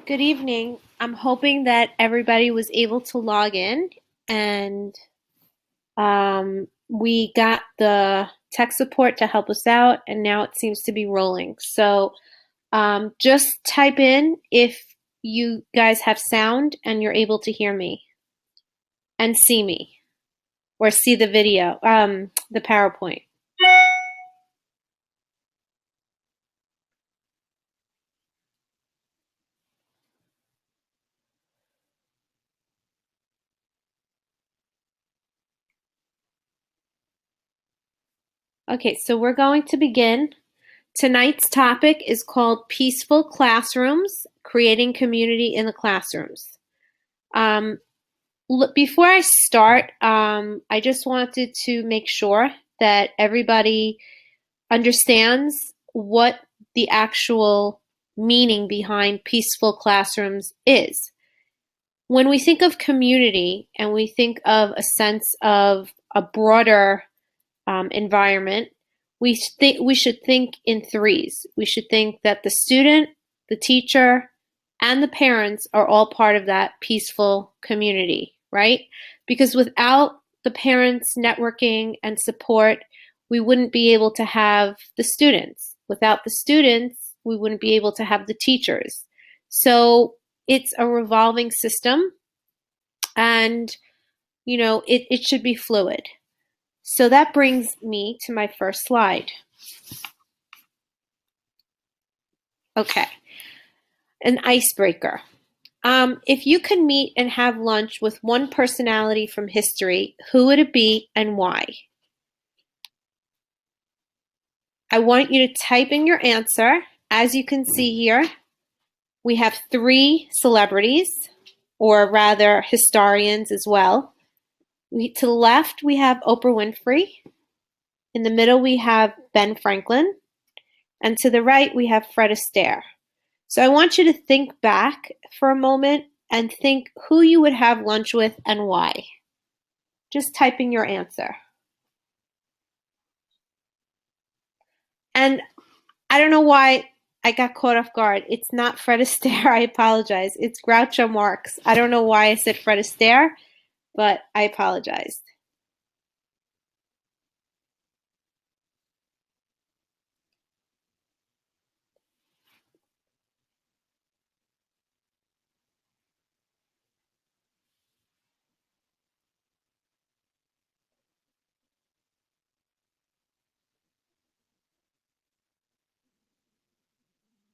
Good evening. I'm hoping that everybody was able to log in and we got the tech support to help us out, and now it seems to be rolling. So just type in if you guys have sound and you're able to hear me and see me or see the video, the PowerPoint. Okay, so we're going to begin. Tonight's topic is called Peaceful Classrooms, Creating Community in the Classrooms. Um, Before I start, I just wanted to make sure that everybody understands what the actual meaning behind peaceful classrooms is. When we think of community and we think of a sense of a broader environment, we should think in threes. We should think that the student, the teacher, and the parents are all part of that peaceful community, right? Because without the parents networking and support, we wouldn't be able to have the students. Without the students, we wouldn't be able to have the teachers. So it's a revolving system, and it should be fluid. So that brings me to my first slide. Okay, an icebreaker. If you could meet and have lunch with one personality from history, who would it be and why? I want you to type in your answer. As you can see here, we have three celebrities, or rather historians as well. To the left, we have Oprah Winfrey. In the middle, we have Ben Franklin. And to the right, we have Fred Astaire. So I want you to think back for a moment and think who you would have lunch with and why. Just type in your answer. And I don't know why I got caught off guard. It's not Fred Astaire. I apologize. It's Groucho Marx. I don't know why I said Fred Astaire, but I apologize.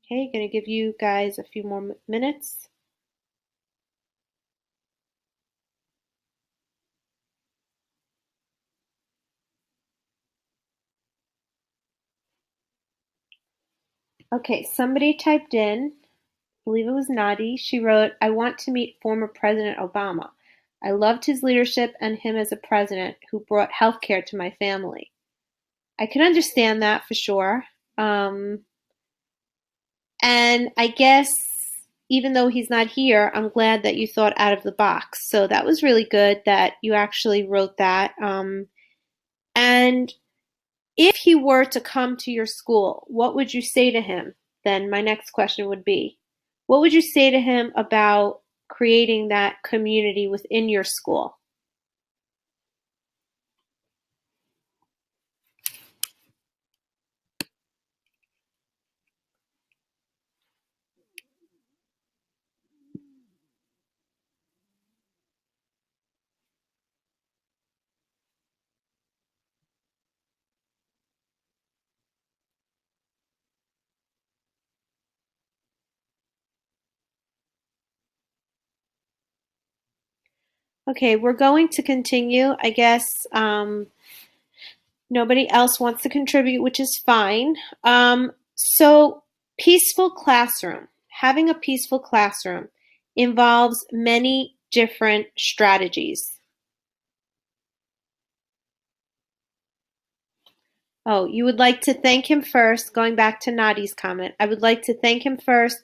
Okay, gonna give you guys a few more minutes. Okay, somebody typed in, I believe it was Nadi. She wrote, I want to meet former President Obama. I loved his leadership and him as a president who brought healthcare to my family. I can understand that for sure. And I guess even though he's not here, I'm glad that you thought out of the box. So that was really good that you actually wrote that. And if he were to come to your school, what would you say to him? Then my next question would be, what would you say to him about creating that community within your school? Okay, we're going to continue. I guess nobody else wants to contribute, which is fine. So, peaceful classroom. Having a peaceful classroom involves many different strategies. Oh, you would like to thank him first, going back to Nadi's comment. I would like to thank him first.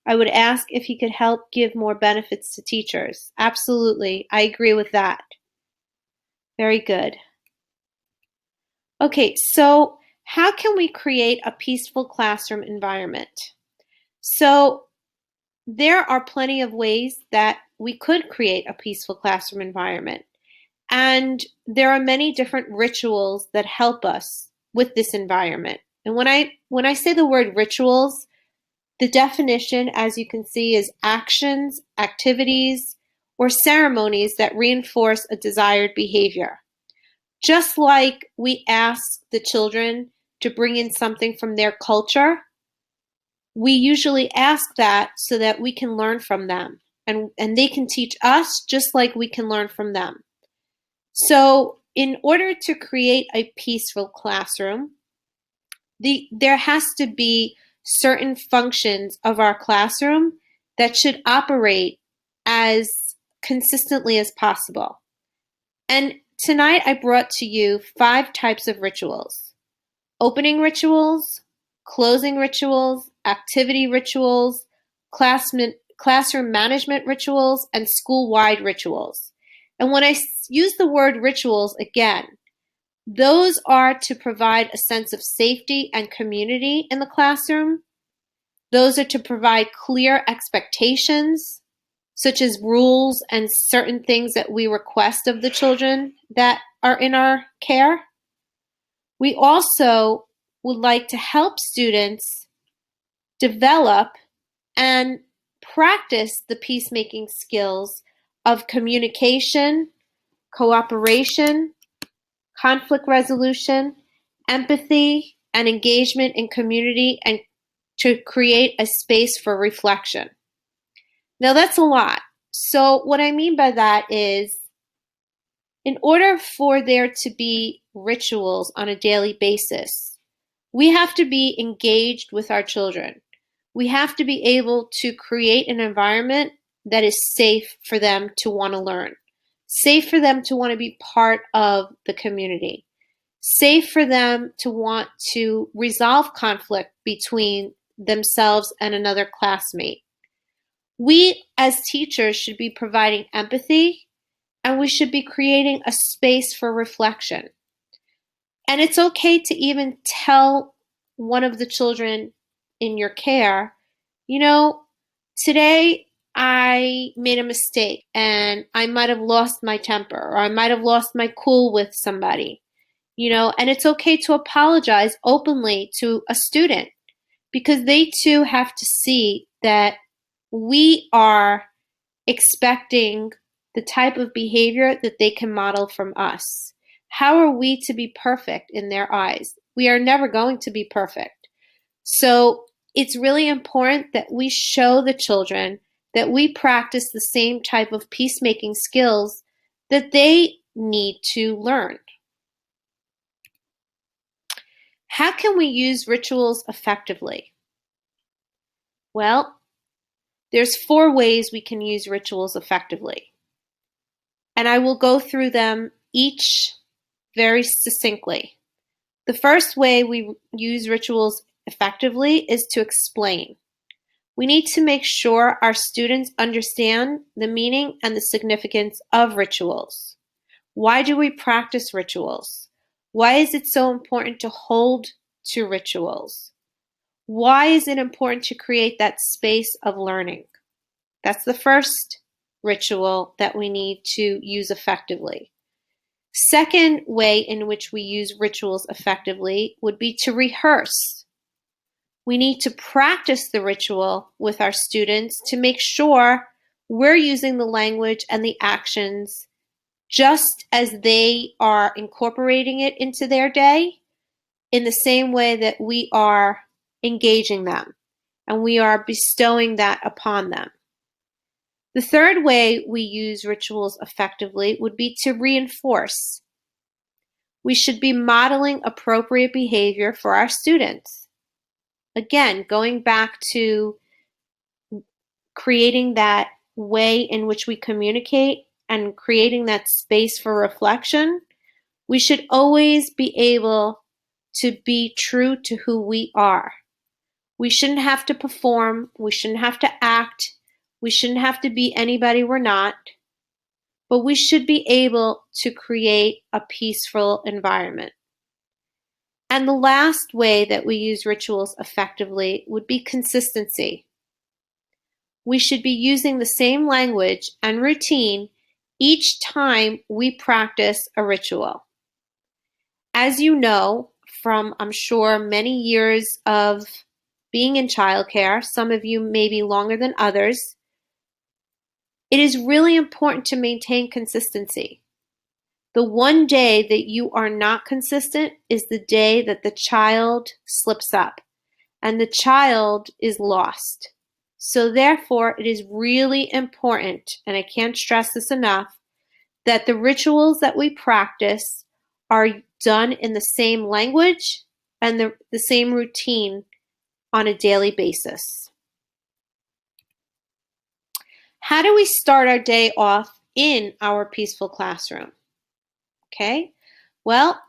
I would ask if he could help give more benefits to teachers. Absolutely. I agree with that. Very good. Okay, so how can we create a peaceful classroom environment? So there are plenty of ways that we could create a peaceful classroom environment. And there are many different rituals that help us with this environment. And when I say the word rituals, the definition, as you can see, is actions, activities, or ceremonies that reinforce a desired behavior. Just like we ask the children to bring in something from their culture, we usually ask that so that we can learn from them and they can teach us just like we can learn from them. So, in order to create a peaceful classroom, there has to be certain functions of our classroom that should operate as consistently as possible. And tonight I brought to you 5 types of rituals: opening rituals, closing rituals, activity rituals, classroom management rituals, and school-wide rituals. And when I use the word rituals again, those are to provide a sense of safety and community in the classroom. Those are to provide clear expectations, such as rules and certain things that we request of the children that are in our care. We also would like to help students develop and practice the peacemaking skills of communication, cooperation, conflict resolution, empathy, and engagement in community, and to create a space for reflection. Now, that's a lot. So, what I mean by that is, in order for there to be rituals on a daily basis, we have to be engaged with our children. We have to be able to create an environment that is safe for them to want to learn, safe for them to want to be part of the community, safe for them to want to resolve conflict between themselves and another classmate. We, as teachers, should be providing empathy, and we should be creating a space for reflection. And it's okay to even tell one of the children in your care, you know, today I made a mistake and I might have lost my temper, or I might have lost my cool with somebody, and it's okay to apologize openly to a student, because they too have to see that we are expecting the type of behavior that they can model from us. How are we to be perfect in their eyes? We are never going to be perfect. So it's really important that we show the children that we practice the same type of peacemaking skills that they need to learn. How can we use rituals effectively? Well, there's 4 ways we can use rituals effectively. And I will go through them each very succinctly. The first way we use rituals effectively is to explain. We need to make sure our students understand the meaning and the significance of rituals. Why do we practice rituals? Why is it so important to hold to rituals? Why is it important to create that space of learning? That's the first ritual that we need to use effectively. Second way in which we use rituals effectively would be to rehearse. We need to practice the ritual with our students to make sure we're using the language and the actions just as they are incorporating it into their day, in the same way that we are engaging them and we are bestowing that upon them. The third way we use rituals effectively would be to reinforce. We should be modeling appropriate behavior for our students. Again, going back to creating that way in which we communicate and creating that space for reflection, we should always be able to be true to who we are. We shouldn't have to perform. We shouldn't have to act. We shouldn't have to be anybody we're not. But we should be able to create a peaceful environment. And the last way that we use rituals effectively would be consistency. we should be using the same language and routine each time we practice a ritual. As you know from, I'm sure, many years of being in childcare, some of you maybe longer than others, it is really important to maintain consistency. The one day that you are not consistent is the day that the child slips up and the child is lost. So therefore, it is really important, and I can't stress this enough, that the rituals that we practice are done in the same language and the same routine on a daily basis. How do we start our day off in our peaceful classroom? Okay, well,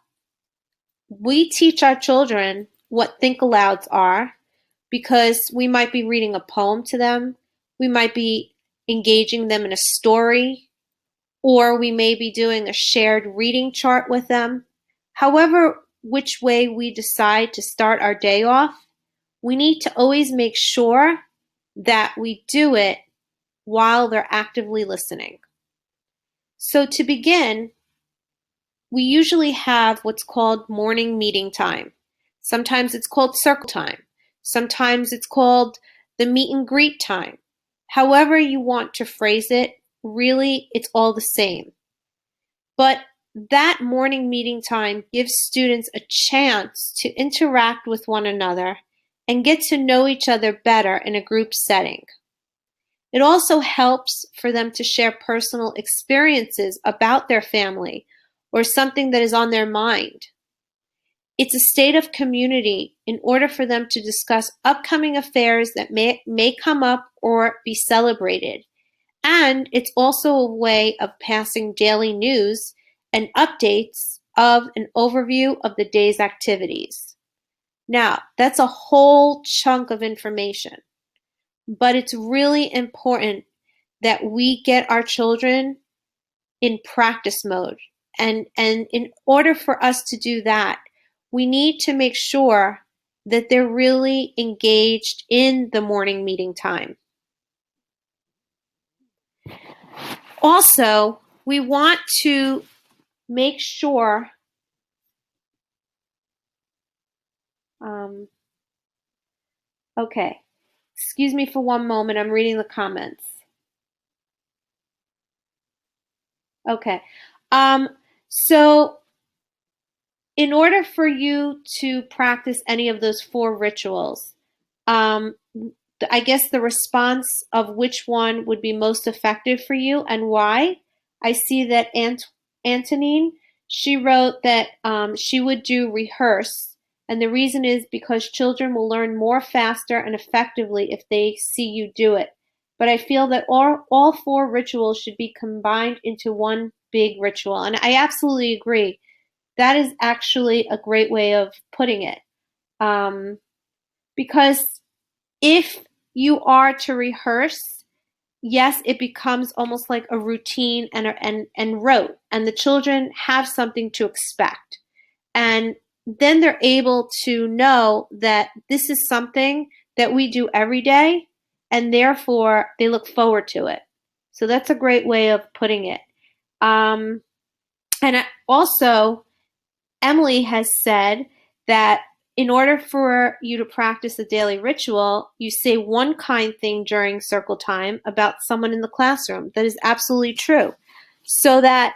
we teach our children what think alouds are because we might be reading a poem to them, we might be engaging them in a story, or we may be doing a shared reading chart with them. However, which way we decide to start our day off, we need to always make sure that we do it while they're actively listening. So to begin, we usually have what's called morning meeting time. Sometimes it's called circle time. Sometimes it's called the meet and greet time. However you want to phrase it, really, it's all the same. But that morning meeting time gives students a chance to interact with one another and get to know each other better in a group setting. It also helps for them to share personal experiences about their family or something that is on their mind. It's a state of community in order for them to discuss upcoming affairs that may come up or be celebrated. And it's also a way of passing daily news and updates of an overview of the day's activities. Now, that's a whole chunk of information, but it's really important that we get our children in practice mode. And in order for us to do that, we need to make sure that they're really engaged in the morning meeting time. Also, we want to make sure okay, excuse me for one moment, I'm reading the comments. Okay, so in order for you to practice any of those 4 rituals, I guess the response of which one would be most effective for you and why. I see that Antonine, she wrote that she would do rehearse, and the reason is because children will learn more faster and effectively if they see you do it. But I feel that all 4 rituals should be combined into one big ritual, and I absolutely agree. That is actually a great way of putting it, because if you are to rehearse, yes, it becomes almost like a routine and rote, and the children have something to expect. And then they're able to know that this is something that we do every day, and therefore they look forward to it. So that's a great way of putting it. And also, Emily has said that in order for you to practice a daily ritual, you say one kind thing during circle time about someone in the classroom. That is absolutely true. So that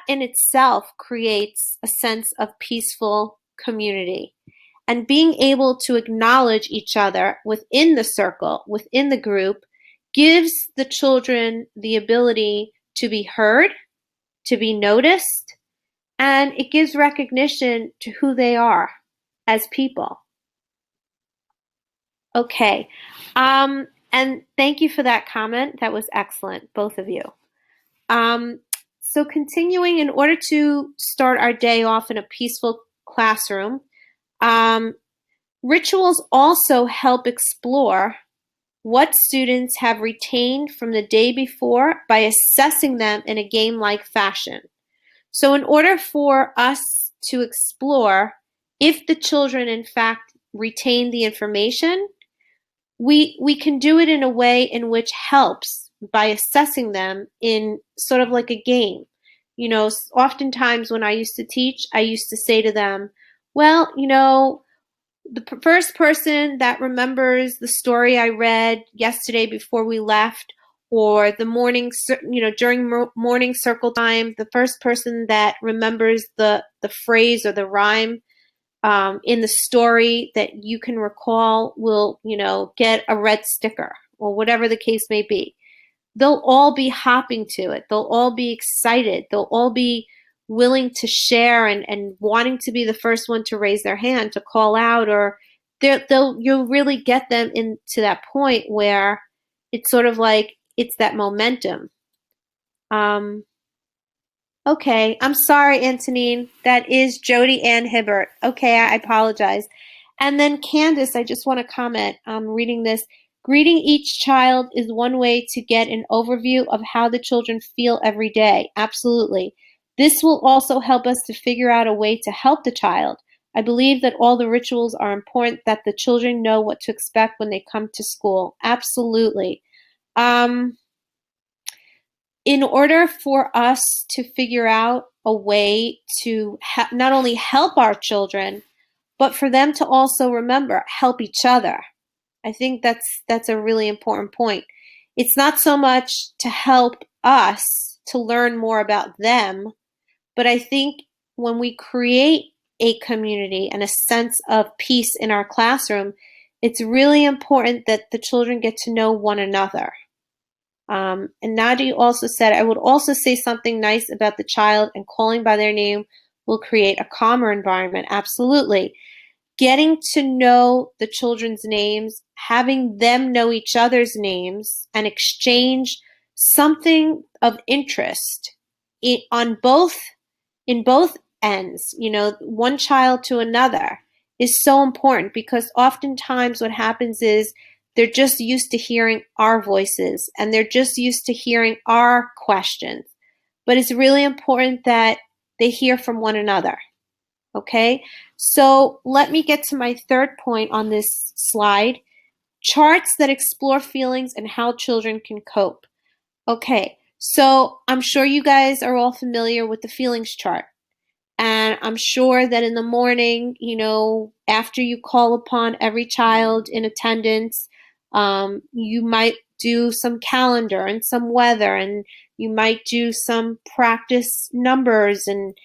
in itself creates a sense of peaceful community. And being able to acknowledge each other within the circle, within the group, gives the children the ability to be heard, to be noticed, and it gives recognition to who they are as people. Okay, and thank you for that comment. That was excellent, both of you. So continuing, in order to start our day off in a peaceful classroom, rituals also help explore what students have retained from the day before by assessing them in a game-like fashion. So in order for us to explore if the children in fact retain the information, we can do it in a way in which helps by assessing them in sort of like a game. Oftentimes when I used to teach, I used to say to them, well, the first person that remembers the story I read yesterday before we left, or the morning, during morning circle time, the first person that remembers the phrase or the rhyme in the story that you can recall will, get a red sticker or whatever the case may be. They'll all be hopping to it. They'll all be excited. They'll all be willing to share and wanting to be the first one to raise their hand to call out, or you'll really get them into that point where it's sort of like it's that momentum. Um, Okay, I'm sorry, Antonine. That is Jody Ann Hibbert. Okay, I apologize. And then Candace, I just want to comment. I'm reading this. Greeting each child is one way to get an overview of how the children feel every day. Absolutely. This will also help us to figure out a way to help the child. I believe that all the rituals are important, that the children know what to expect when they come to school. Absolutely. Um, in order for us to figure out a way to not only help our children, but for them to also remember, help each other. I think that's a really important point. It's not so much to help us to learn more about them, but I think when we create a community and a sense of peace in our classroom, it's really important that the children get to know one another. And Nadia also said, I would also say something nice about the child, and calling by their name will create a calmer environment. Absolutely. Getting to know the children's names, having them know each other's names, and exchange something of interest on both in both ends, one child to another, is so important, because oftentimes what happens is they're just used to hearing our voices and they're just used to hearing our questions. But it's really important that they hear from one another. Okay? So let me get to my third point on this slide. Charts that explore feelings and how children can cope. Okay, so I'm sure you guys are all familiar with the feelings chart. And I'm sure that in the morning, after you call upon every child in attendance, you might do some calendar and some weather, and you might do some practice numbers and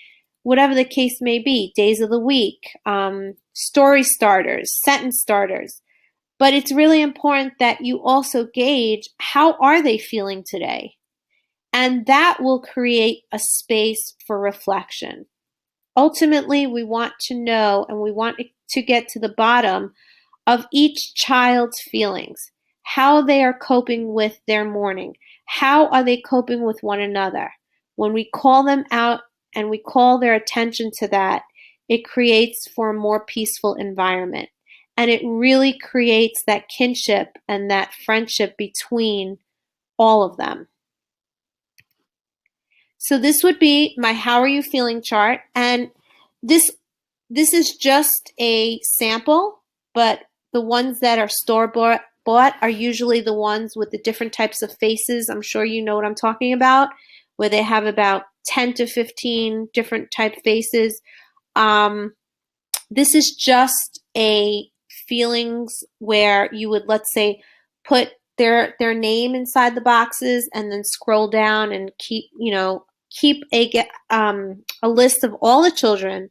whatever the case may be, days of the week, story starters, sentence starters. But it's really important that you also gauge, how are they feeling today? And that will create a space for reflection. Ultimately, we want to know and we want to get to the bottom of each child's feelings, how they are coping with their morning, how are they coping with one another. When we call them out and we call their attention to that, it creates for a more peaceful environment. And it really creates that kinship and that friendship between all of them. So this would be my how are you feeling chart, and this this is just a sample, but the ones that are store bought are usually the ones with the different types of faces. I'm sure you know what I'm talking about, where they have about 10 to 15 different type faces. This is just a feelings where you would, let's say, put their name inside the boxes and then scroll down and keep a list of all the children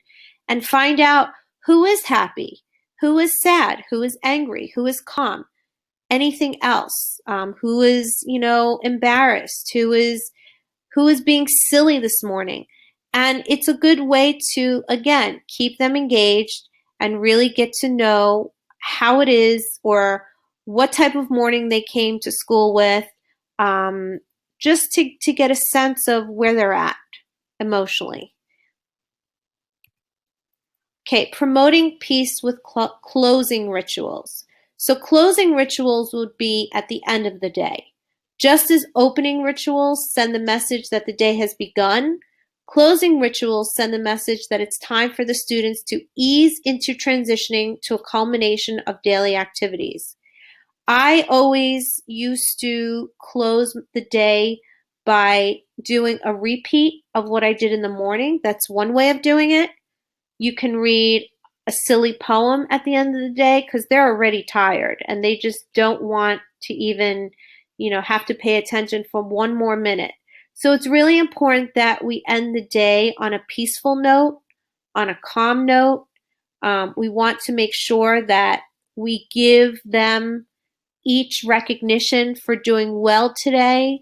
and find out who is happy, who is sad, who is angry, who is calm, anything else, who is embarrassed, who is being silly this morning. And it's a good way to, again, keep them engaged and really get to know how it is or what type of morning they came to school with, just to get a sense of where they're at emotionally. Okay, promoting peace with closing rituals. So closing rituals would be at the end of the day. Just as opening rituals send the message that the day has begun, closing rituals send the message that it's time for the students to ease into transitioning to a culmination of daily activities. I always used to close the day by doing a repeat of what I did in the morning. That's one way of doing it. You can read a silly poem at the end of the day because they're already tired and they just don't want to even, have to pay attention for one more minute. So it's really important that we end the day on a peaceful note, on a calm note. We want to make sure that we give them each recognition for doing well today.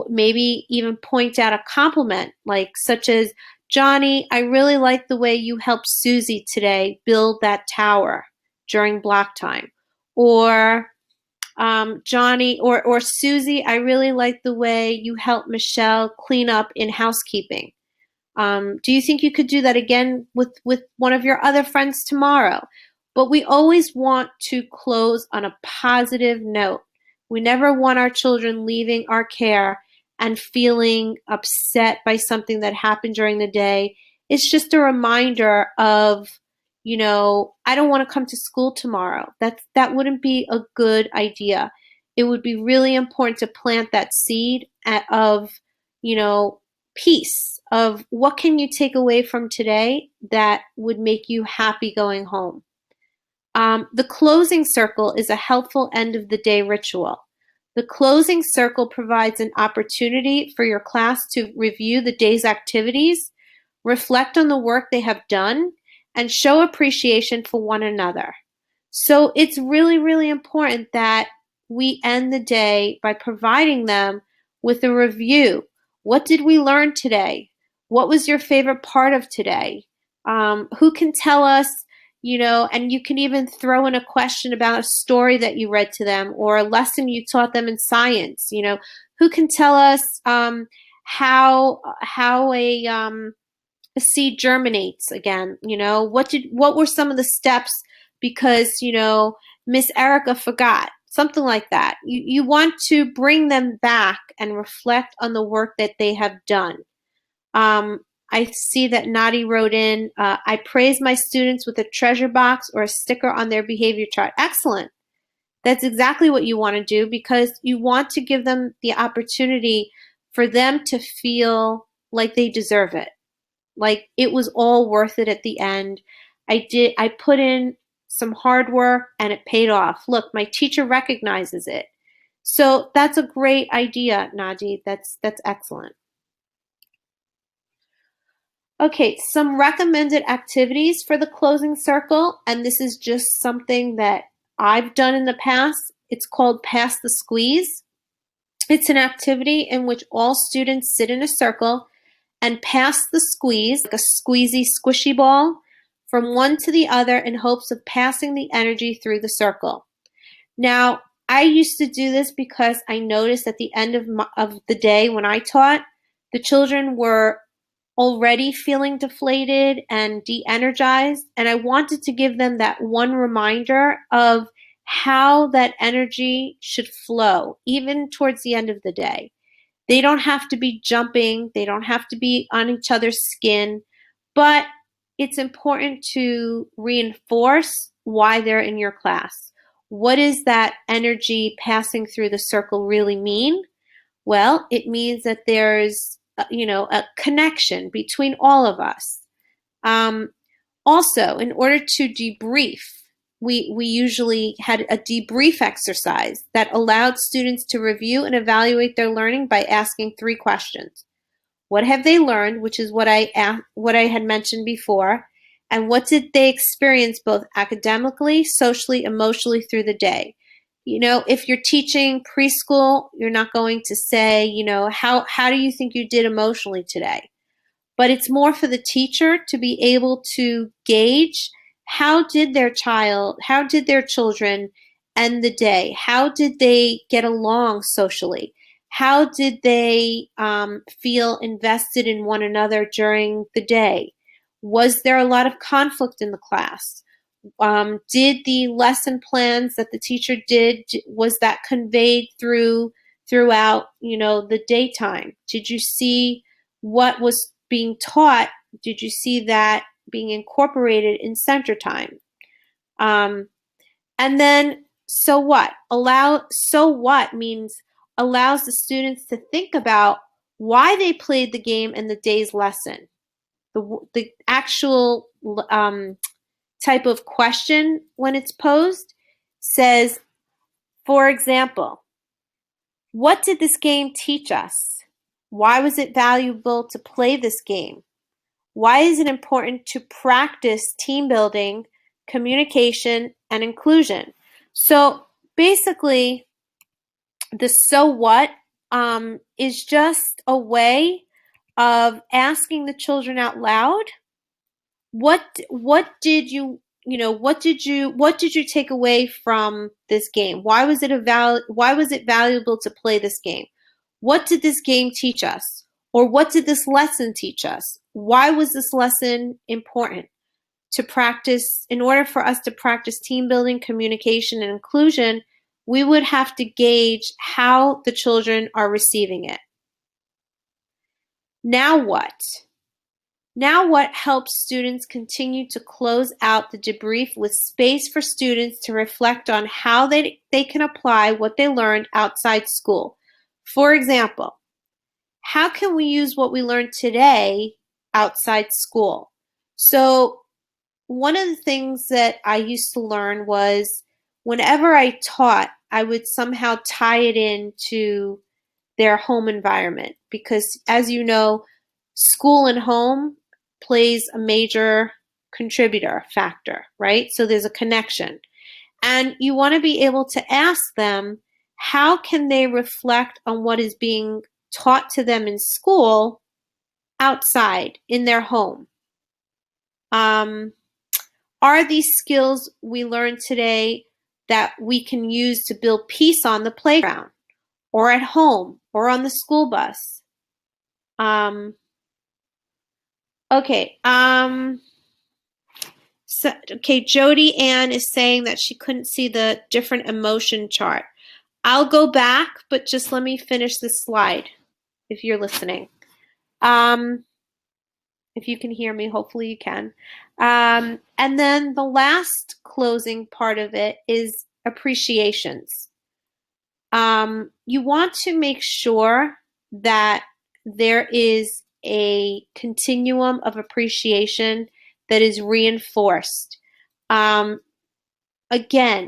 Maybe even point out a compliment, like such as, Johnny, I really like the way you helped Susie today build that tower during block time. Or Johnny or Susie, I really like the way you helped Michelle clean up in housekeeping. Do you think you could do that again with one of your other friends tomorrow? But we always want to close on a positive note. We never want our children leaving our care and feeling upset by something that happened during the day. It's just a reminder of, I don't want to come to school tomorrow. That wouldn't be a good idea. It would be really important to plant that seed of, you know, peace of what can you take away from today that would make you happy going home. The closing circle is a helpful end of the day ritual. The closing circle provides an opportunity for your class to review the day's activities, reflect on the work they have done, and show appreciation for one another. So it's really, really important that we end the day by providing them with a review. What did we learn today? What was your favorite part of today? Who can tell us, and you can even throw in a question about a story that you read to them or a lesson you taught them in science. Who can tell us how a seed germinates again? What were some of the steps because Miss Erica forgot, something like that. You want to bring them back and reflect on the work that they have done. I see that Nadi wrote in, I praise my students with a treasure box or a sticker on their behavior chart. Excellent. That's exactly what you want to do because you want to give them the opportunity for them to feel like they deserve it. Like it was all worth it at the end. I put in some hard work and it paid off. Look, my teacher recognizes it. So that's a great idea, Nadi. That's excellent. Okay, some recommended activities for the closing circle, and this is just something that I've done in the past. It's called Pass the Squeeze. It's an activity in which all students sit in a circle and pass the squeeze, like a squeezy, squishy ball, from one to the other in hopes of passing the energy through the circle. Now, I used to do this because I noticed at the end of the day when I taught, the children were already feeling deflated and de-energized, and I wanted to give them that one reminder of how that energy should flow, even towards the end of the day. They don't have to be jumping, they don't have to be on each other's skin, but it's important to reinforce why they're in your class. What does that energy passing through the circle really mean? Well, it means that there's, a connection between all of us. Um, Also, in order to debrief, we usually had a debrief exercise that allowed students to review and evaluate their learning by asking 3 questions. What have they learned, which is what I had mentioned before, and what did they experience both academically, socially, emotionally through the day? If you're teaching preschool, you're not going to say, how do you think you did emotionally today? But it's more for the teacher to be able to gauge how did their children end the day? How did they get along socially? How did they feel invested in one another during the day? Was there a lot of conflict in the class? Did the lesson plans that the teacher did, was that conveyed throughout, the daytime? Did you see what was being taught? Did you see that being incorporated in center time? And then so what? So what means allows the students to think about why they played the game and the day's lesson. The actual type of question when it's posed says, for example, what did this game teach us? Why was it valuable to play this game? Why is it important to practice team building, communication, and inclusion? So basically, the so what is just a way of asking the children out loud, what did what did you take away from this game? Why was it valuable to play this game? What did this game teach us? Or what did this lesson teach us? Why was this lesson important to practice? In order for us to practice team building, communication, and inclusion, we would have to gauge how the children are receiving it. Now what? Now what helps students continue to close out the debrief with space for students to reflect on how they can apply what they learned outside school. For example, how can we use what we learned today outside school? So one of the things that I used to learn was whenever I taught, I would somehow tie it into their home environment because, as you know, school and home plays a major contributor factor, right? So there's a connection. And you want to be able to ask them, how can they reflect on what is being taught to them in school outside in their home? Are these skills we learned today that we can use to build peace on the playground or at home or on the school bus? Okay. Jody Ann is saying that she couldn't see the different emotion chart. I'll go back, but just let me finish this slide if you're listening. If you can hear me, hopefully you can. And then the last closing part of it is appreciations. You want to make sure that there is a continuum of appreciation that is reinforced. Again,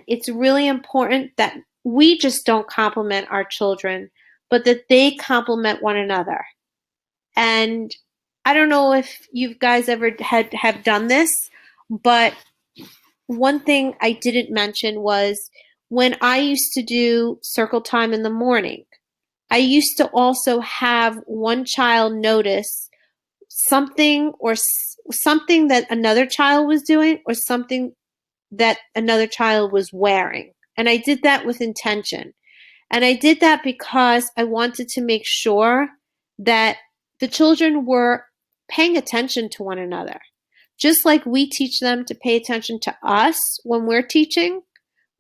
it's really important that we just don't compliment our children, but that they compliment one another. And I don't know if you guys ever have done this, but one thing I didn't mention was when I used to do circle time in the morning, I used to also have one child notice something or something that another child was doing or something that another child was wearing. And I did that with intention. And I did that because I wanted to make sure that the children were paying attention to one another. Just like we teach them to pay attention to us when we're teaching,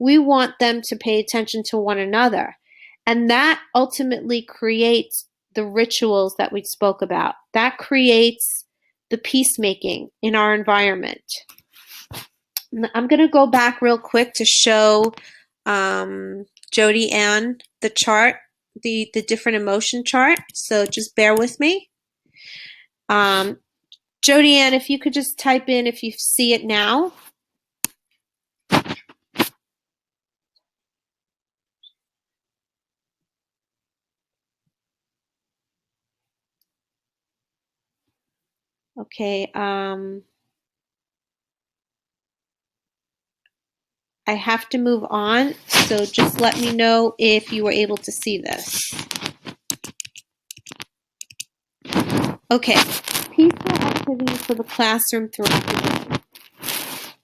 we want them to pay attention to one another. And that ultimately creates the rituals that we spoke about. That creates the peacemaking in our environment. I'm going to go back real quick to show Jody Ann the chart, the different emotion chart. So just bear with me. Jody Ann, if you could just type in if you see it now. Okay. I have to move on, so just let me know if you were able to see this. Okay. Peaceful activities for the classroom throughout the day.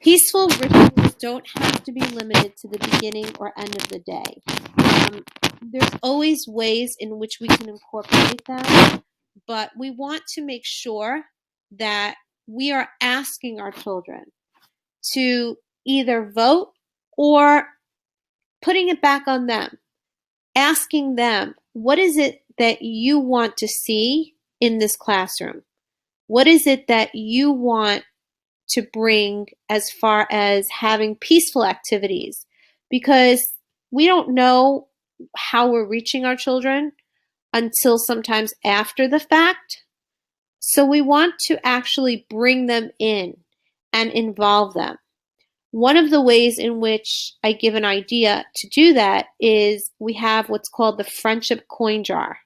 Peaceful rituals don't have to be limited to the beginning or end of the day. There's always ways in which we can incorporate them, but we want to make sure that we are asking our children to either vote or putting it back on them, asking them, what is it that you want to see in this classroom? What is it that you want to bring as far as having peaceful activities, because we don't know how we're reaching our children until sometimes after the fact. So we want to actually bring them in and involve them. One of the ways in which I give an idea to do that is we have what's called the friendship coin jar.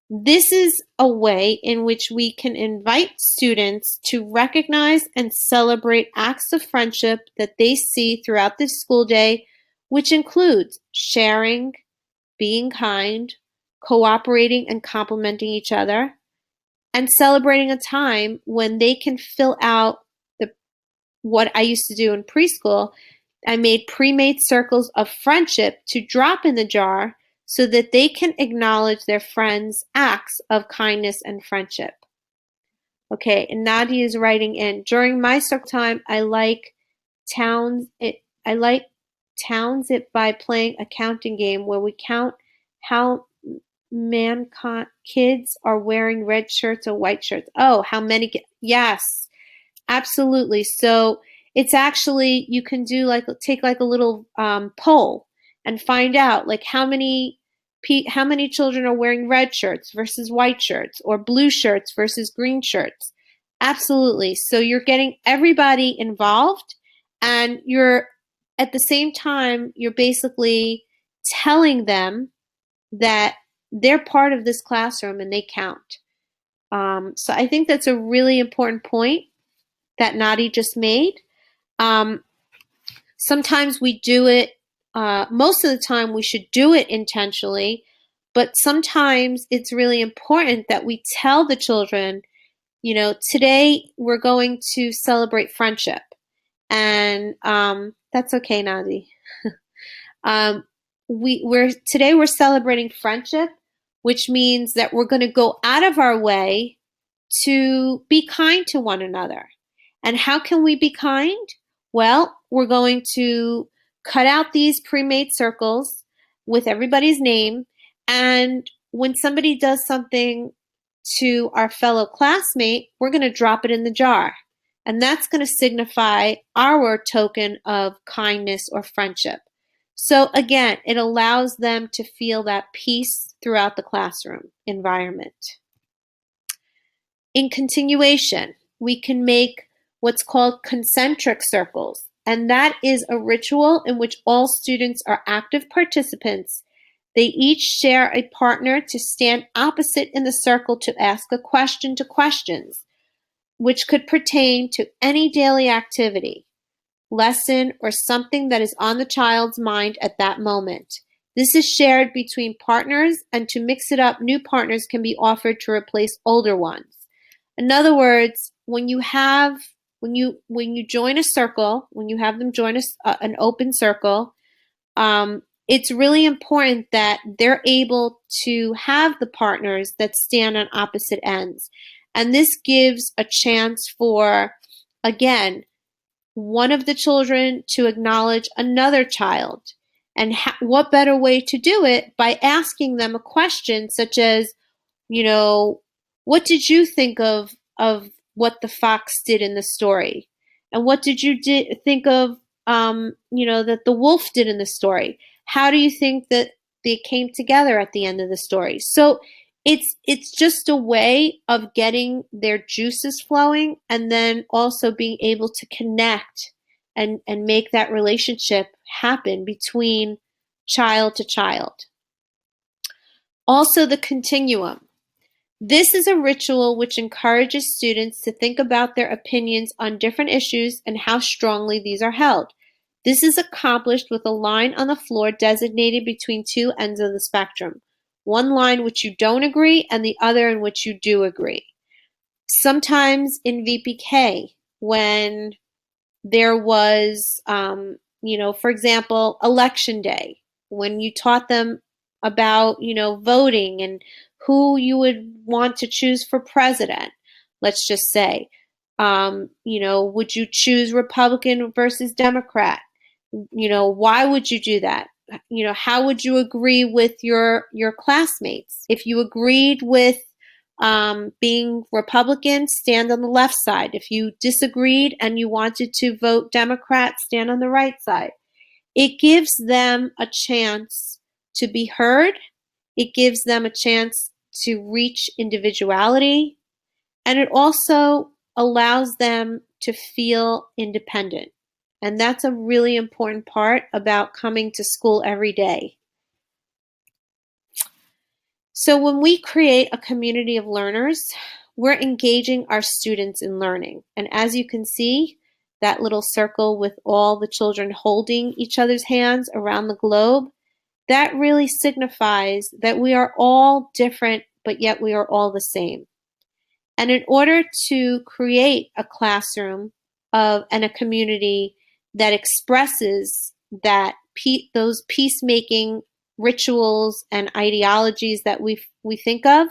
This is a way in which we can invite students to recognize and celebrate acts of friendship that they see throughout the school day, which includes sharing, being kind, cooperating and complimenting each other, and celebrating a time when they can fill out what I used to do in preschool. I made pre-made circles of friendship to drop in the jar so that they can acknowledge their friends' acts of kindness and friendship. Okay, and Nadia is writing in, during my circle time, I like towns it by playing a counting game where we count how kids are wearing red shirts or white shirts. Oh, how many? Yes, absolutely. So it's actually, you can do take a little poll and find out like how many children are wearing red shirts versus white shirts, or blue shirts versus green shirts. Absolutely. So you're getting everybody involved, and you're at the same time, you're basically telling them that they're part of this classroom and they count. So I think that's a really important point that Nadi just made. Sometimes we do it, most of the time we should do it intentionally, but sometimes it's really important that we tell the children, today we're going to celebrate friendship. And that's okay, Nadi. Today we're celebrating friendship, which means that we're going to go out of our way to be kind to one another. And how can we be kind? Well, we're going to cut out these pre-made circles with everybody's name, and when somebody does something to our fellow classmate, we're going to drop it in the jar. And that's going to signify our token of kindness or friendship. So again, it allows them to feel that peace throughout the classroom environment. In continuation, we can make what's called concentric circles, and that is a ritual in which all students are active participants. They each share a partner to stand opposite in the circle to ask a question to questions, which could pertain to any daily activity, lesson, or something that is on the child's mind at that moment. This is shared between partners, and to mix it up, new partners can be offered to replace older ones. In other words, when you join a circle, when you have them join an open circle, it's really important that they're able to have the partners that stand on opposite ends. And this gives a chance for, again, one of the children to acknowledge another child. And what better way to do it by asking them a question such as, what did you think of what the fox did in the story? And what did you think of, that the wolf did in the story? How do you think that they came together at the end of the story? So it's just a way of getting their juices flowing, and then also being able to connect and make that relationship happen between child to child. Also, the continuum. This is a ritual which encourages students to think about their opinions on different issues and how strongly these are held. This is accomplished with a line on the floor designated between two ends of the spectrum. One line which you don't agree and the other in which you do agree. Sometimes in VPK, when there was, for example, election day, when you taught them about, voting and who you would want to choose for president, let's just say, would you choose Republican versus Democrat? Why would you do that? How would you agree with your classmates? If you agreed with being Republican, stand on the left side. If you disagreed and you wanted to vote Democrat, stand on the right side. It gives them a chance to be heard. It gives them a chance to reach individuality. And it also allows them to feel independent. And that's a really important part about coming to school every day. So when we create a community of learners, we're engaging our students in learning. And as you can see, that little circle with all the children holding each other's hands around the globe, that really signifies that we are all different, but yet we are all the same. And in order to create a classroom and a community that expresses those peacemaking rituals and ideologies that we think of,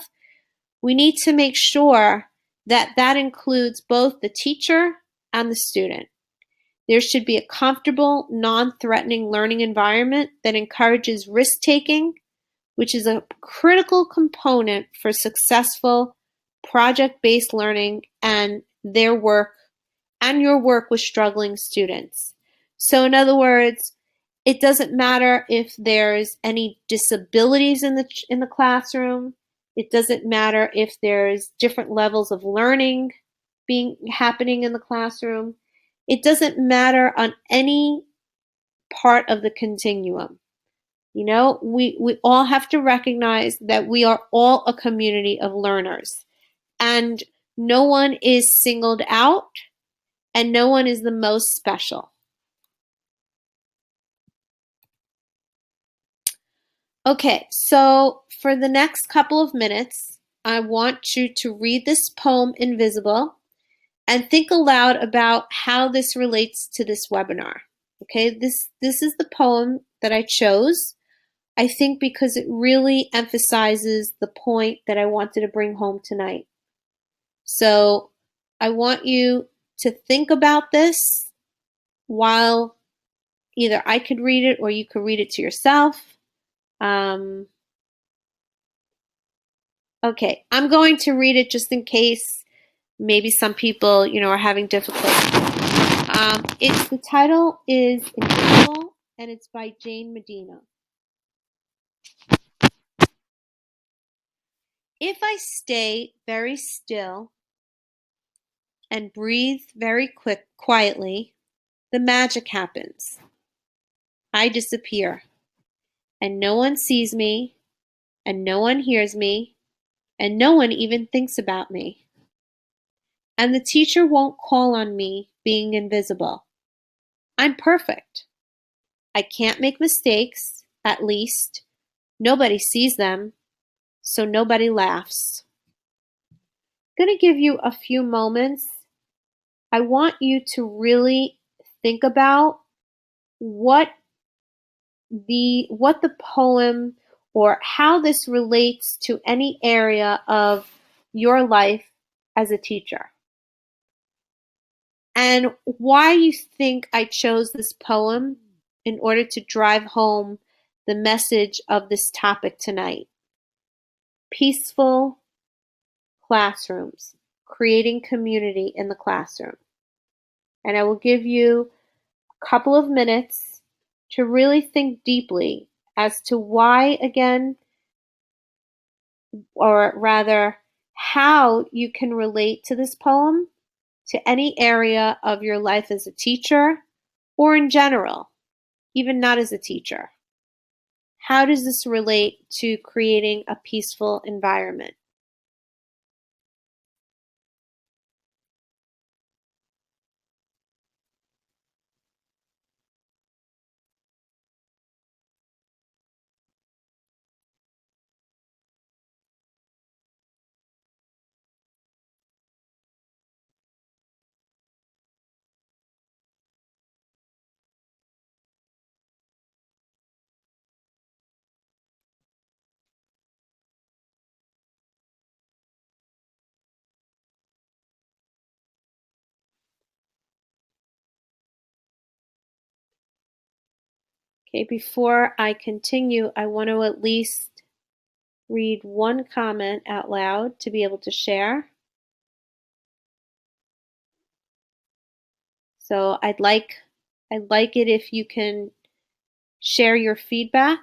we need to make sure that that includes both the teacher and the student. There should be a comfortable, non-threatening learning environment that encourages risk-taking, which is a critical component for successful project-based learning and your work with struggling students. So in other words, it doesn't matter if there's any disabilities in the classroom. It doesn't matter if there's different levels of learning happening in the classroom. It doesn't matter on any part of the continuum. You know, we all have to recognize that we are all a community of learners, and no one is singled out and no one is the most special. Okay, so for the next couple of minutes, I want you to read this poem, Invisible, and think aloud about how this relates to this webinar. Okay, this is the poem that I chose, I think, because it really emphasizes the point that I wanted to bring home tonight. So I want you to think about this while either I could read it or you could read it to yourself. Okay, I'm going to read it just in case maybe some people, are having difficulty. The title is Invisible, and it's by Jane Medina. If I stay very still and breathe very quietly, the magic happens. I disappear, and no one sees me, and no one hears me, and no one even thinks about me. And the teacher won't call on me being invisible. I'm perfect. I can't make mistakes, at least. Nobody sees them, so nobody laughs. I'm going to give you a few moments. I want you to really think about what the poem or how this relates to any area of your life as a teacher. And why you think I chose this poem in order to drive home the message of this topic tonight. Peaceful classrooms, creating community in the classroom. And I will give you a couple of minutes to really think deeply as to why, again, or rather, how you can relate to this poem to any area of your life as a teacher or in general, even not as a teacher. How does this relate to creating a peaceful environment? Okay, before I continue, I want to at least read one comment out loud to be able to share. So I'd like it if you can share your feedback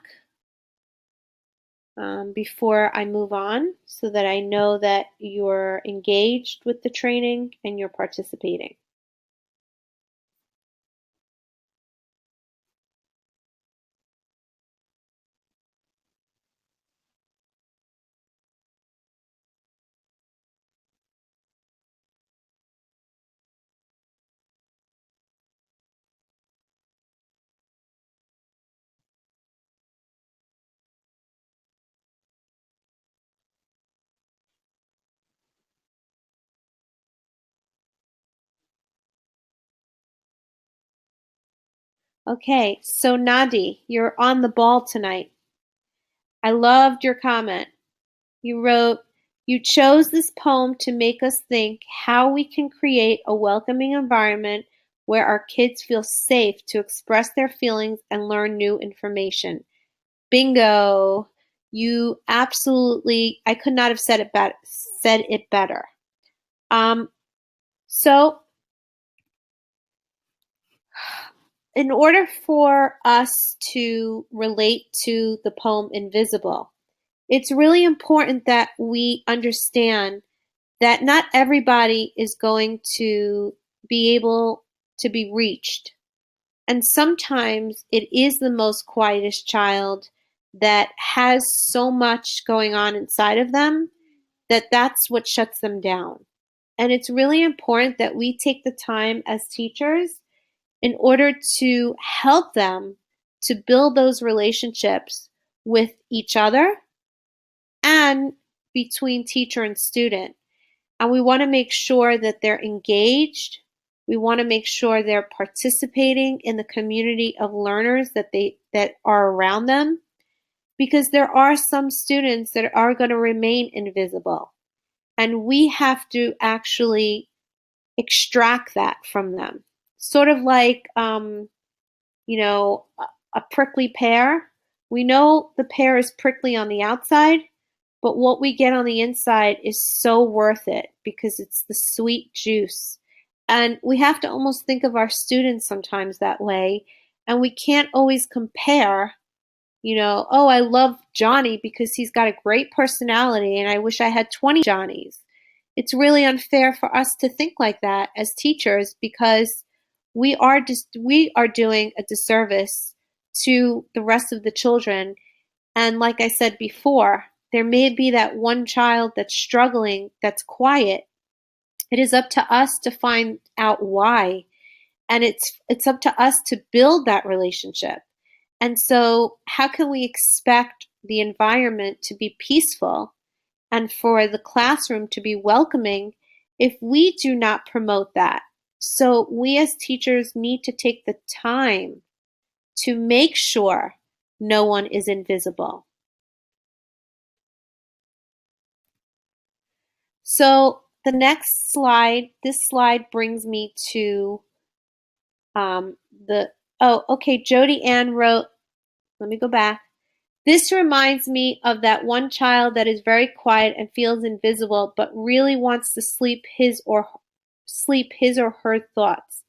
before I move on so that I know that you're engaged with the training and you're participating. Okay, so Nadi, you're on the ball tonight. I loved your comment. You wrote, "You chose this poem to make us think how we can create a welcoming environment where our kids feel safe to express their feelings and learn new information." Bingo. You absolutely, I could not have said it better. Um, so in order for us to relate to the poem Invisible, it's really important that we understand that not everybody is going to be able to be reached. And sometimes it is the most quietest child that has so much going on inside of them that that's what shuts them down. And it's really important that we take the time as teachers in order to help them to build those relationships with each other and between teacher and student. And we want to make sure that they're engaged. We want to make sure they're participating in the community of learners that are around them, because there are some students that are going to remain invisible. And we have to actually extract that from them. Sort of like, you know, a prickly pear. We know the pear is prickly on the outside, but what we get on the inside is so worth it because it's the sweet juice. And we have to almost think of our students sometimes that way. And we can't always compare, oh, I love Johnny because he's got a great personality and I wish I had 20 Johnnies. It's really unfair for us to think like that as teachers because we are doing a disservice to the rest of the children. And like I said before, there may be that one child that's struggling, that's quiet. It is up to us to find out why. And it's up to us to build that relationship. And so, how can we expect the environment to be peaceful and for the classroom to be welcoming if we do not promote that? So, we as teachers need to take the time to make sure no one is invisible. So, the next slide, this slide brings me to the, oh, okay, Jody Ann wrote, let me go back. "This reminds me of that one child that is very quiet and feels invisible, but really wants to sleep his or her thoughts.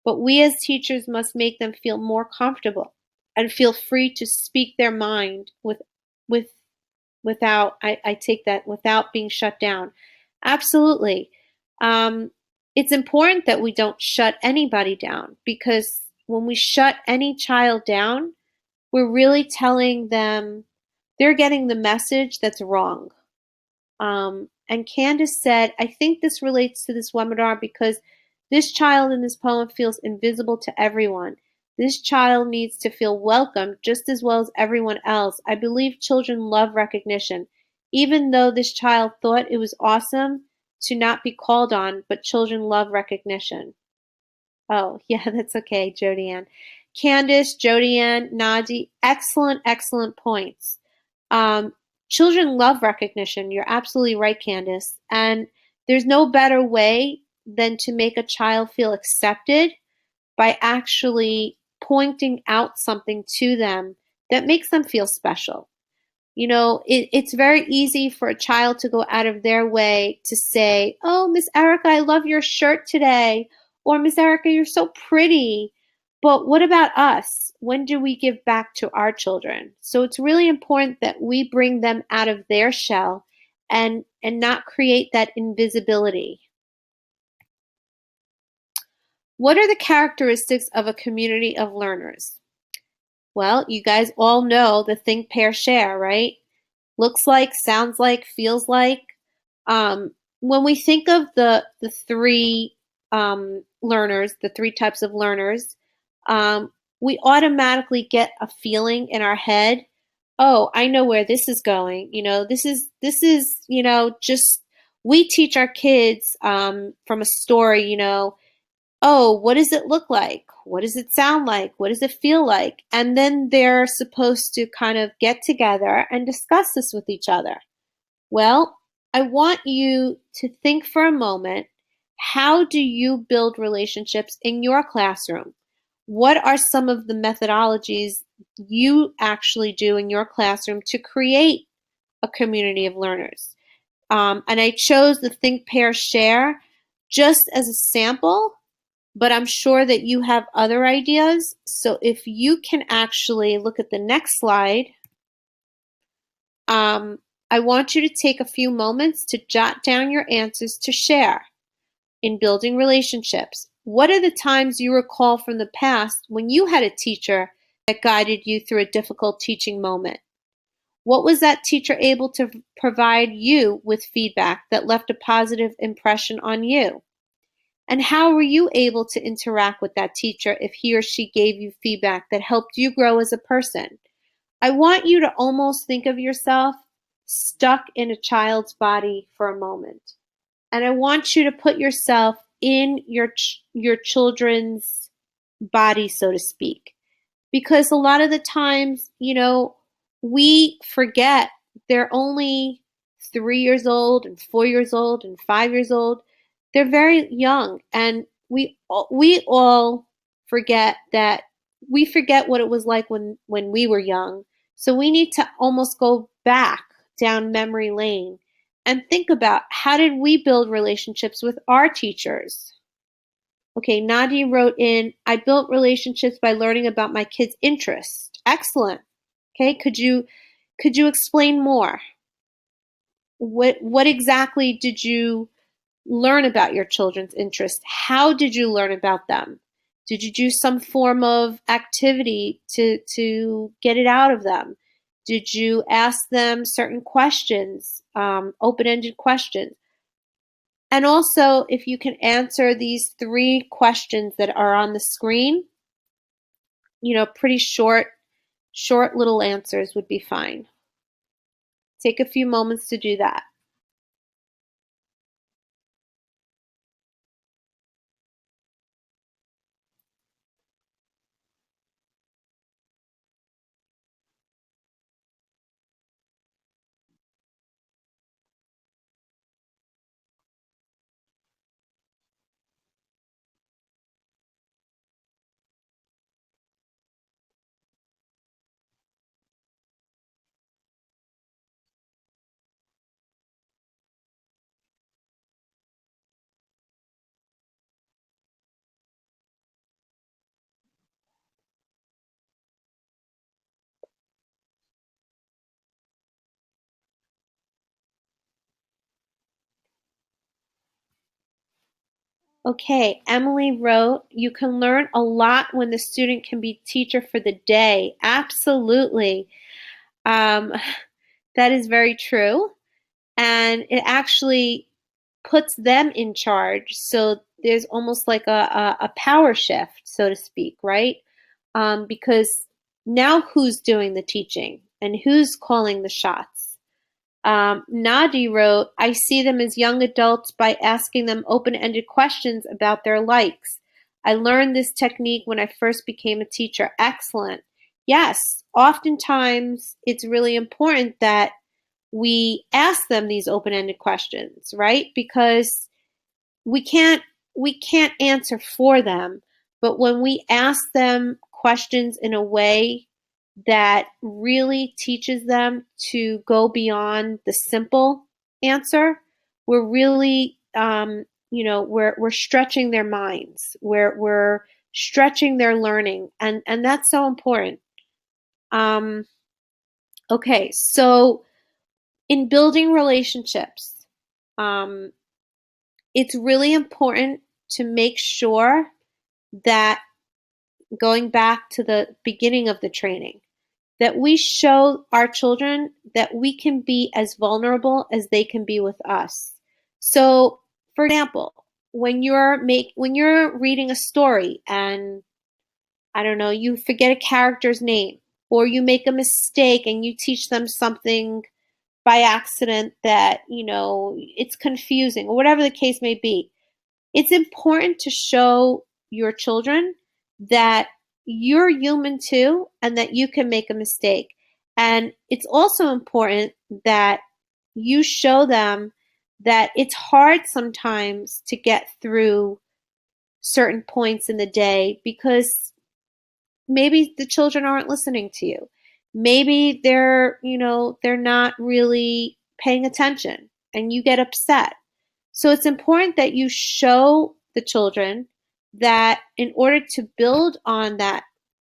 But we as teachers must make them feel more comfortable and feel free to speak their mind with without I take that without being shut down." Absolutely. Um, it's important that we don't shut anybody down because when we shut any child down, we're really telling them they're getting the message that's wrong. And Candace said, "I think this relates to this webinar because this child in this poem feels invisible to everyone. This child needs to feel welcome just as well as everyone else. I believe children love recognition. Even though this child thought it was awesome to not be called on, but children love recognition." Oh, yeah, that's okay, Jody Ann. Candace, Jody Ann, Nadi, excellent, excellent points. Um, Children love recognition. You're absolutely right, Candace. And there's no better way than to make a child feel accepted by actually pointing out something to them that makes them feel special. It's very easy for a child to go out of their way to say, "Oh, Miss Erica, I love your shirt today," or "Miss Erica, you're so pretty." But what about us? When do we give back to our children? So it's really important that we bring them out of their shell and not create that invisibility. What are the characteristics of a community of learners? Well, you guys all know the think, pair, share, right? Looks like, sounds like, feels like. Um, when we think of the three learners, the three types of learners, um, we automatically get a feeling in our head. Oh, I know where this is going. This is just we teach our kids from a story. Oh, what does it look like? What does it sound like? What does it feel like? And then they're supposed to kind of get together and discuss this with each other. Well, I want you to think for a moment, how do you build relationships in your classroom? What are some of the methodologies you actually do in your classroom to create a community of learners? And I chose the Think, Pair, Share just as a sample, but I'm sure that you have other ideas. So if you can actually look at the next slide, um, I want you to take a few moments to jot down your answers to share in building relationships. What are the times you recall from the past when you had a teacher that guided you through a difficult teaching moment? What was that teacher able to provide you with feedback that left a positive impression on you? And how were you able to interact with that teacher if he or she gave you feedback that helped you grow as a person? I want you to almost think of yourself stuck in a child's body for a moment. And I want you to put yourself in your children's body, so to speak, because a lot of the times, we forget they're only 3 years old and 4 years old and 5 years old. They're very young, and we all forget that we forget what it was like when we were young. So we need to almost go back down memory lane and think about, how did we build relationships with our teachers? Okay, Nadia wrote in, I built relationships by learning about my kids' interests. Excellent. Okay, could you explain more? What exactly did you learn about your children's interests? How did you learn about them? Did you do some form of activity to get it out of them? Did you ask them certain questions, open-ended questions? And also, if you can answer these three questions that are on the screen, pretty short little answers would be fine. Take a few moments to do that. Okay, Emily wrote, you can learn a lot when the student can be teacher for the day. Absolutely. Um, that is very true. And it actually puts them in charge. So there's almost like a power shift, so to speak, right? Because now who's doing the teaching and who's calling the shots? Nadi wrote, I see them as young adults by asking them open-ended questions about their likes. I learned this technique when I first became a teacher. Excellent. Yes, oftentimes it's really important that we ask them these open-ended questions, right? Because we can't we can't answer for them, but when we ask them questions in a way that really teaches them to go beyond the simple answer, we're really we're stretching their minds. We're stretching their learning, and that's so important. Um, okay, so in building relationships, um, it's really important to make sure that, going back to the beginning of the training, that we show our children that we can be as vulnerable as they can be with us. So, for example, when you're reading a story and, I don't know, you forget a character's name, or you make a mistake and you teach them something by accident that, it's confusing, or whatever the case may be, it's important to show your children that you're human too and that you can make a mistake. And it's also important that you show them that it's hard sometimes to get through certain points in the day because maybe the children aren't listening to you. Maybe they're not really paying attention and you get upset. So it's important that you show the children that in order to build on that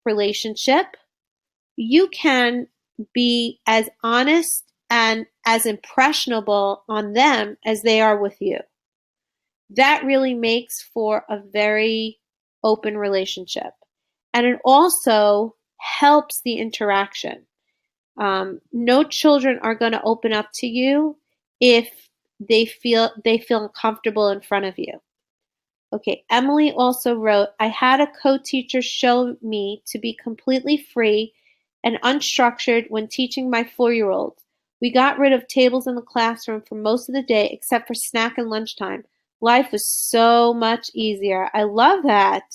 relationship, you can be as honest and as impressionable on them as they are with you. That really makes for a very open relationship. And it also helps the interaction. No children are going to open up to you if they feel uncomfortable in front of you. Okay, Emily also wrote, I had a co-teacher show me to be completely free and unstructured when teaching my 4-year-old. We got rid of tables in the classroom for most of the day except for snack and lunchtime. Life was so much easier. I love that.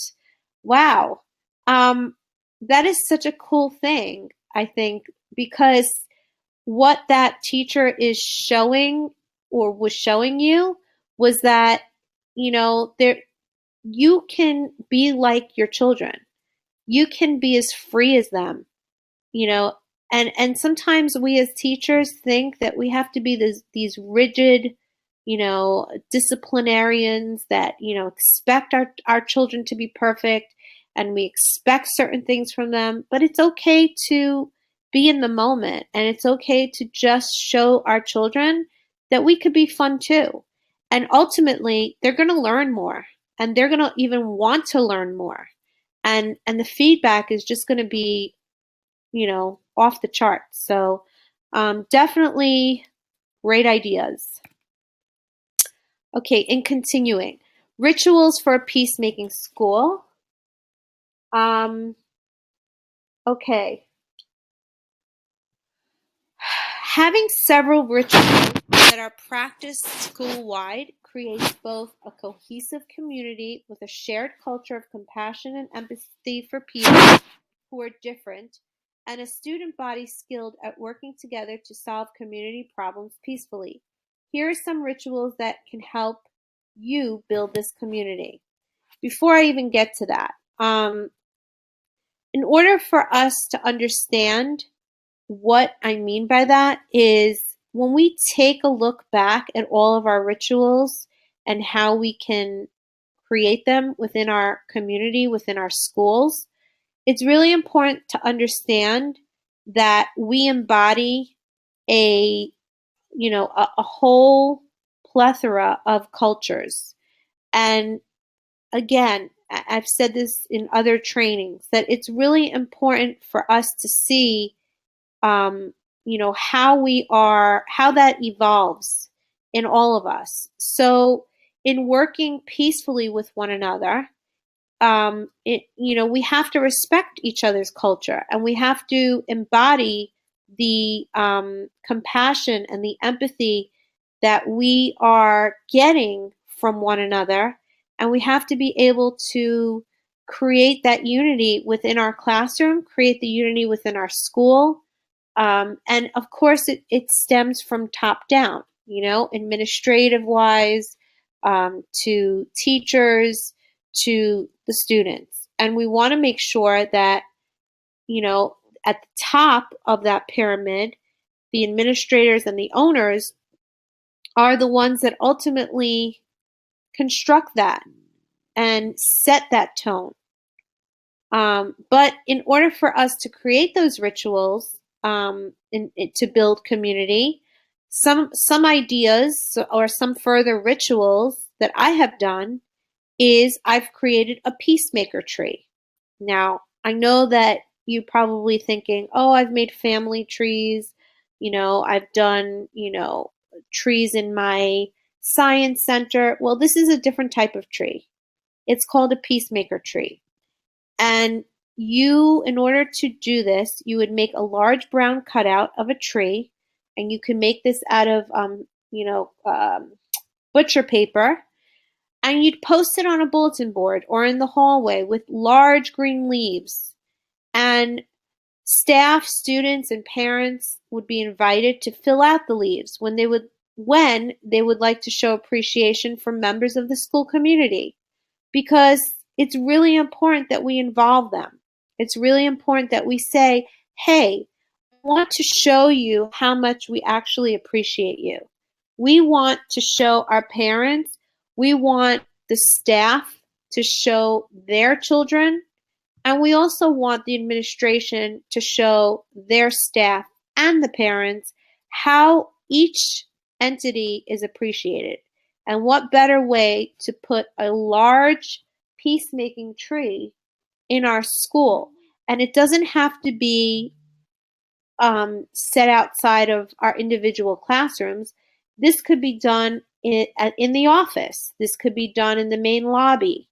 Wow. Um, that is such a cool thing, I think, because what that teacher is showing or was showing you was that, there you can be like your children. You can be as free as them, you know. And sometimes we as teachers think that we have to be these rigid, disciplinarians that, expect our children to be perfect, and we expect certain things from them. But it's okay to be in the moment, and it's okay to just show our children that we could be fun too. And ultimately, they're going to learn more, and they're going to even want to learn more. And the feedback is just going to be, off the charts. So definitely great ideas. Okay, in continuing, rituals for a peacemaking school. Okay. Having several rituals that are practiced school-wide creates both a cohesive community with a shared culture of compassion and empathy for people who are different, and a student body skilled at working together to solve community problems peacefully. Here are some rituals that can help you build this community. Before I even get to that, in order for us to understand what I mean by that is when we take a look back at all of our rituals and how we can create them within our community, within our schools, it's really important to understand that we embody a a whole plethora of cultures. And again, I've said this in other trainings, that it's really important for us to see how that evolves in all of us. So in working peacefully with one another, we have to respect each other's culture, and we have to embody the compassion and the empathy that we are getting from one another, and we have to be able to create that unity within our classroom, create the unity within our school, and of course it stems from top down, administrative wise, to teachers, to the students. And we want to make sure that, at the top of that pyramid, the administrators and the owners are the ones that ultimately construct that and set that tone. But in order for us to create those rituals, to build community, some ideas or some further rituals that I have done is I've created a peacemaker tree. Now, I know that you probably thinking, "Oh, I've made family trees, I've done, trees in my science center." Well, this is a different type of tree. It's called a peacemaker tree. And in order to do this, you would make a large brown cutout of a tree, and you can make this out of, butcher paper, and you'd post it on a bulletin board or in the hallway with large green leaves. And staff, students, and parents would be invited to fill out the leaves when they would like to show appreciation for members of the school community, because it's really important that we involve them. It's really important that we say, "Hey, I want to show you how much we actually appreciate you." We want to show our parents, we want the staff to show their children, and we also want the administration to show their staff and the parents how each entity is appreciated. And what better way to put a large peacemaking tree in our school? And it doesn't have to be set outside of our individual classrooms. This could be done in the office. This could be done in the main lobby.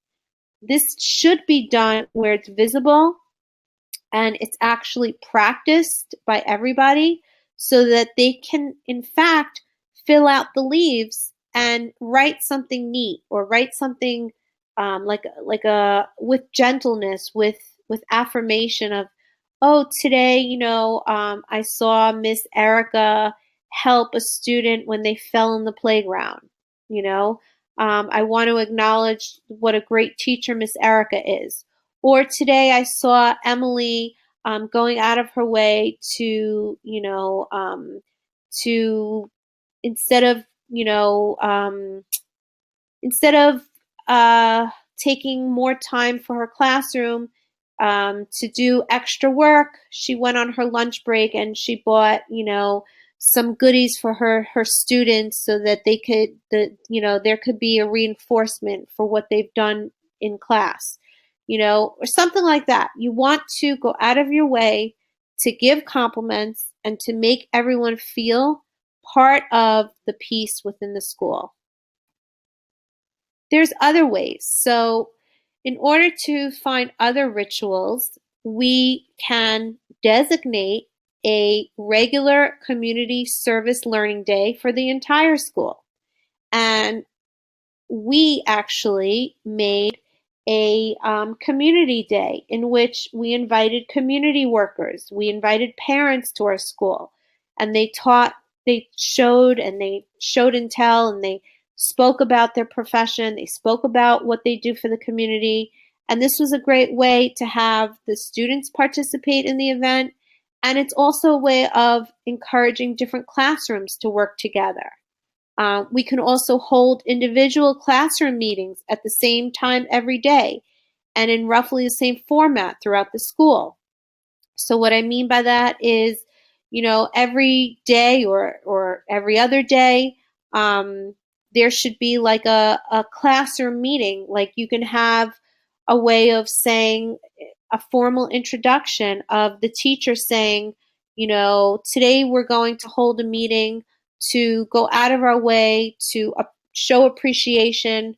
This should be done where it's visible and it's actually practiced by everybody so that they can, in fact, fill out the leaves and write something neat or write something with gentleness, with affirmation of, "Oh, today, I saw Miss Erica help a student when they fell in the playground. You know, I want to acknowledge what a great teacher Miss Erica is." Or today I saw Emily going out of her way to instead of, instead of taking more time for her classroom to do extra work, she went on her lunch break and she bought, some goodies for her students so that there could be a reinforcement for what they've done in class, or something like that. You want to go out of your way to give compliments and to make everyone feel part of the peace within the school. There's other ways. So, in order to find other rituals, we can designate a regular community service learning day for the entire school. And we actually made a community day in which we invited community workers. We invited parents to our school, and they showed and tell, and they spoke about their profession. They spoke about what they do for the community. And this was a great way to have the students participate in the event. And it's also a way of encouraging different classrooms to work together. We can also hold individual classroom meetings at the same time every day and in roughly the same format throughout the school. So what I mean by that is, every day or every other day, there should be like a classroom meeting. Like you can have a way of saying a formal introduction of the teacher saying, today we're going to hold a meeting to go out of our way to show appreciation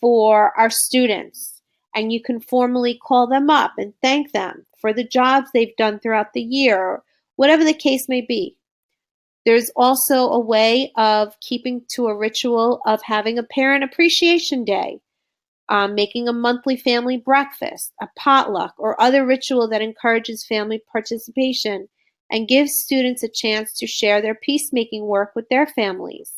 for our students. And you can formally call them up and thank them for the jobs they've done throughout the year, or whatever the case may be. There's also a way of keeping to a ritual of having a parent appreciation day, making a monthly family breakfast, a potluck, or other ritual that encourages family participation and gives students a chance to share their peacemaking work with their families.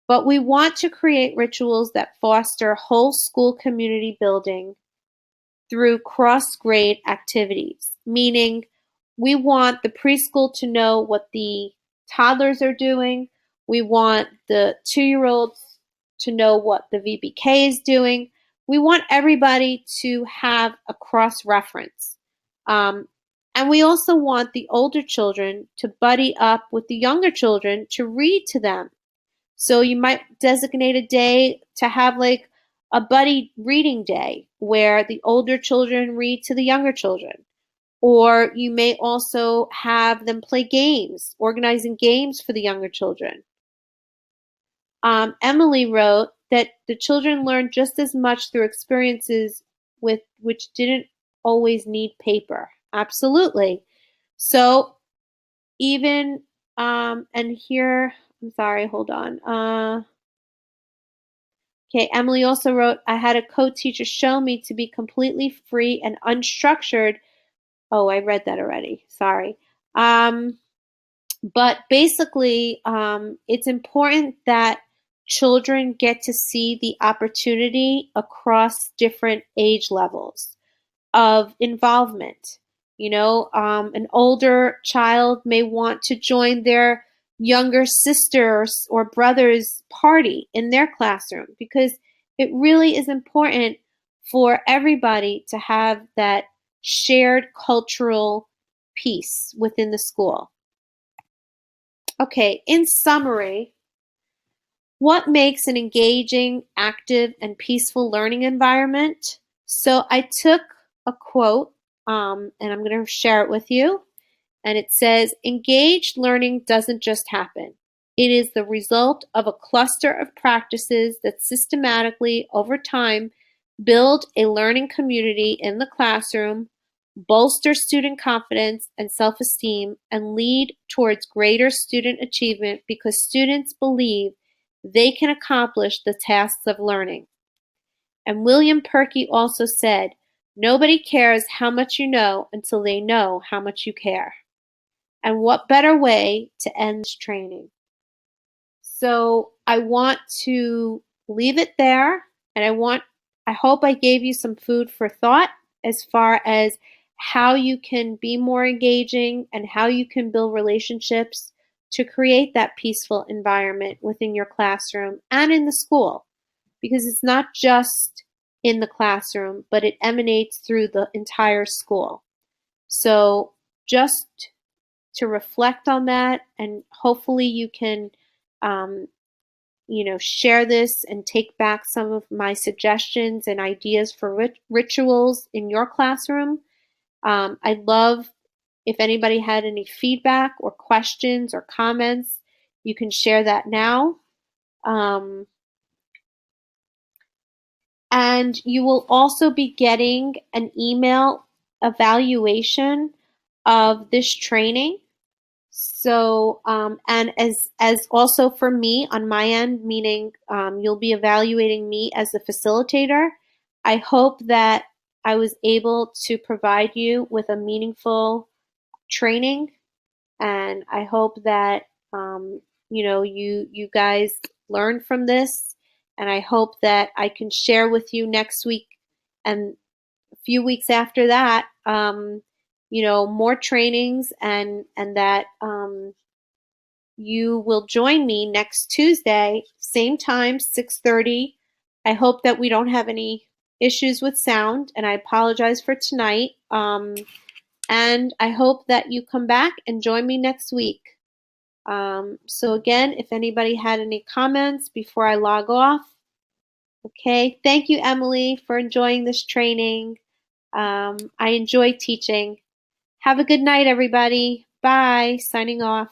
But we want to create rituals that foster whole school community building through cross-grade activities, meaning we want the preschool to know what the toddlers are doing. We want the 2-year-olds to know what the VBK is doing. we want everybody to have a cross-reference. Um, and we also want the older children to buddy up with the younger children to read to them. So you might designate a day to have like a buddy reading day where the older children read to the younger children. Or you may also have them play games, organizing games for the younger children. Emily wrote that the children learned just as much through experiences with which didn't always need paper. Absolutely. So even and here, I'm sorry, hold on. Okay, Emily also wrote, I had a co-teacher show me to be completely free and unstructured. Oh, I read that already. Sorry. But basically, it's important that children get to see the opportunity across different age levels of involvement. An older child may want to join their younger sister's or brother's party in their classroom because it really is important for everybody to have that shared cultural piece within the school. Okay, in summary, what makes an engaging, active, and peaceful learning environment? So I took a quote and I'm going to share it with you. And it says, engaged learning doesn't just happen. It is the result of a cluster of practices that systematically, over time, build a learning community in the classroom, bolster student confidence and self-esteem, and lead towards greater student achievement because students believe they can accomplish the tasks of learning. And William Perky also said, nobody cares how much you know until they know how much you care. And what better way to end this training? So I want to leave it there, and I hope I gave you some food for thought as far as how you can be more engaging and how you can build relationships to create that peaceful environment within your classroom and in the school, because it's not just in the classroom, but it emanates through the entire school. So just to reflect on that, and hopefully you can um, share this and take back some of my suggestions and ideas for rituals in your classroom. I'd love if anybody had any feedback or questions or comments, you can share that now. And you will also be getting an email evaluation of this training. So, and as also for me on my end, meaning you'll be evaluating me as the facilitator. I hope that I was able to provide you with a meaningful training, and I hope that you guys learn from this, and I hope that I can share with you next week and a few weeks after that, more trainings, and that you will join me next Tuesday, same time, 6:30. I hope that we don't have any issues with sound, and I apologize for tonight. And I hope that you come back and join me next week. So again, if anybody had any comments before I log off, okay. Thank you, Emily, for enjoying this training. I enjoy teaching. Have a good night, everybody. Bye. Signing off.